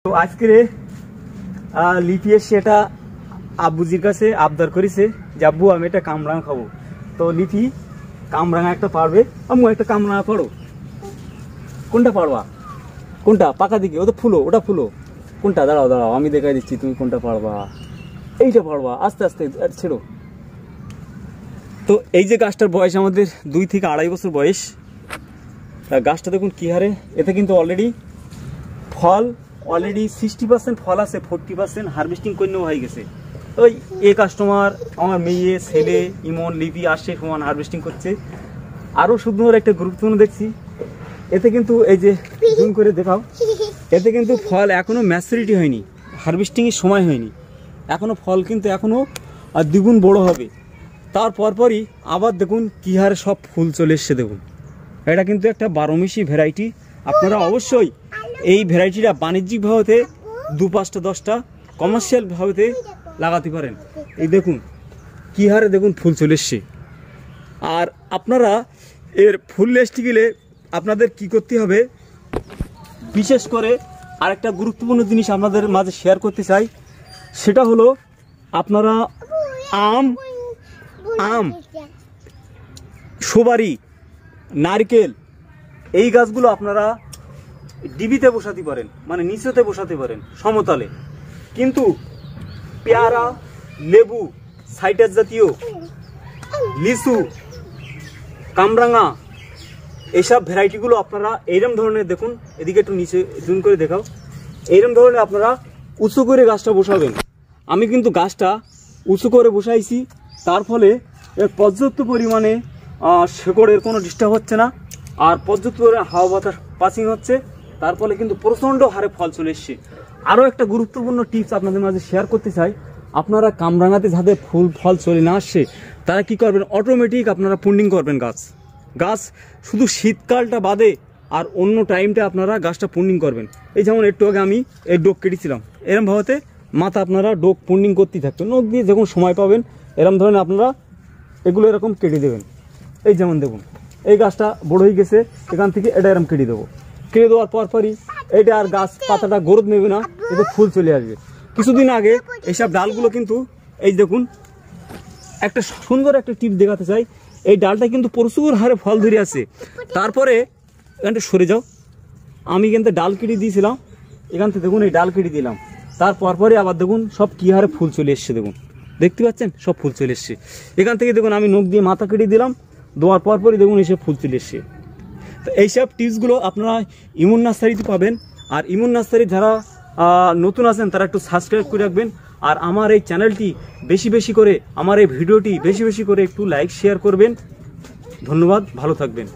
তো আজকে লিপি এসে এটা আব্বুজির কাছে আবদার করেছে যে আব্বু আমি একটা কামরাঙা খাবো। তো লিপি কামরাঙা একটা পারবে, আম্মু একটা কামরাঙা পারো। কোনটা পারবা? কোনটা? পাকা দিকে ওটা ফুলো, ওটা ফুলো। কোনটা? দাঁড়াও দাঁড়াও আমি দেখাই দিচ্ছি তুমি কোনটা পারবা। এইটা পারবা, আস্তে আস্তে ছেড়ো। তো এই যে গাছটার বয়স আমাদের 2 থেকে 2.5 বছর বয়স। গাছটা দেখুন কি হারে, এতে কিন্তু অলরেডি ফল 60% ফল আছে, 40% হারভেস্টিং করে নেওয়া হয়ে গেছে। ওই এই কাস্টমার আমার মেয়ে ছেলে ইমন লিপি আসছে সমান হারভেস্টিং করছে। আরও সুন্দর একটা গুরুত্বপূর্ণ দেখছি এতে কিন্তু এই যে জুম করে দেখাও, এতে কিন্তু ফল এখনো ম্যাচুরিটি হয়নি, হারভেস্টিংয়ের সময় হয়নি, এখনো ফল কিন্তু এখনো দ্বিগুণ বড় হবে। তার পরপরই আবার দেখুন কি হারে সব ফুল চলে এসছে। দেখুন এটা কিন্তু একটা 12 মাসি ভ্যারাইটি। আপনারা অবশ্যই এই ভ্যারাইটিটা বাণিজ্যিক ভাবেতে 2-5টা 10টা কমার্শিয়াল ভাবেতে লাগাতে পারেন। এই দেখুন কি হারে দেখুন ফুল চলে এসছে। আর আপনারা এর ফুল লিস্টে গেলে আপনাদের কি করতে হবে, বিশেষ করে আরেকটা গুরুত্বপূর্ণ জিনিস আপনাদের মাঝে শেয়ার করতে চাই, সেটা হলো আপনারা আম সুপারি নারকেল এই গাছগুলো আপনারা ডিবিতে বসাতে পারেন, মানে নিচেতে বসাতে পারেন সমতলে। কিন্তু পেয়ারা লেবু সাইটাস জাতীয় লিচু কামরাঙা এইসব ভ্যারাইটিগুলো আপনারা এইরকম ধরনের দেখুন, এদিকে একটু নিচে জুম করে দেখাও, এইরকম ধরনের আপনারা উঁচু করে গাছটা বসাবেন। আমি কিন্তু গাছটা উঁচু করে বসাইছি, তার ফলে পর্যাপ্ত পরিমাণে শেকড়ের কোনো ডিস্টার্ব হচ্ছে না, আর পর্যাপ্ত পরিমাণে হাওয়া বাতাস পাসিং হচ্ছে, তার ফলে কিন্তু প্রচণ্ড হারে ফল চলে এসছে। আরও একটা গুরুত্বপূর্ণ টিপস আপনাদের মাঝে শেয়ার করতে চাই, আপনারা কামরাঙাতে যাদের ফুল ফল চলে না আসছে তারা কি করবেন, অটোমেটিক আপনারা পুন্ডিং করবেন গাছ শুধু শীতকালটা বাদে আর অন্য টাইমটা আপনারা গাছটা পুন্ডিং করবেন। এই যেমন একটু আগে আমি এই ডোক কেটেছিলাম, এরম ভাবেতে মাথা আপনারা ডোক পুন্ডিং করতেই থাকবেন, নখ দিয়ে যখন সময় পাবেন এরম ধরনের আপনারা এগুলো এরকম কেটে দেবেন। এই যেমন দেখুন এই গাছটা বড় হয়ে গেছে, এখান থেকে এটা এরকম কেটে দেবো, কেটে দেওয়ার পরপরই এটা আর গাছ পাতাটা গ্রোথ নেবে না, এতে ফুল চলে আসবে। কিছুদিন আগে এইসব ডালগুলো কিন্তু এই দেখুন একটা সুন্দর একটা টিপ দেখাতে চাই, এই ডালটা কিন্তু প্রচুর হারে ফল ধরে আছে। তারপরে এখানটা সরে যাও, আমি কিন্তু ডাল কেটে দিয়েছিলাম, এখান থেকে দেখুন এই ডাল কেটে দিলাম, তার পরপরে আবার দেখুন সব কী হারে ফুল চলে এসছে। দেখুন দেখতে পাচ্ছেন সব ফুল চলে এসছে। এখান থেকে দেখুন আমি নখ দিয়ে মাথা কেটে দিলাম, দেওয়ার পরপরই দেখুন এইসব ফুল চলে এসছে। তো এইসব টিপসগুলো আপনারা ইমন নার্সারিতে পাবেন। আর ইমন নার্সারি যারা নতুন আছেন তারা একটু সাবস্ক্রাইব করে রাখবেন। আর আমার এই চ্যানেলটি বেশি বেশি করে, আমার এই ভিডিওটি বেশি বেশি করে একটু লাইক শেয়ার করবেন। ধন্যবাদ, ভালো থাকবেন।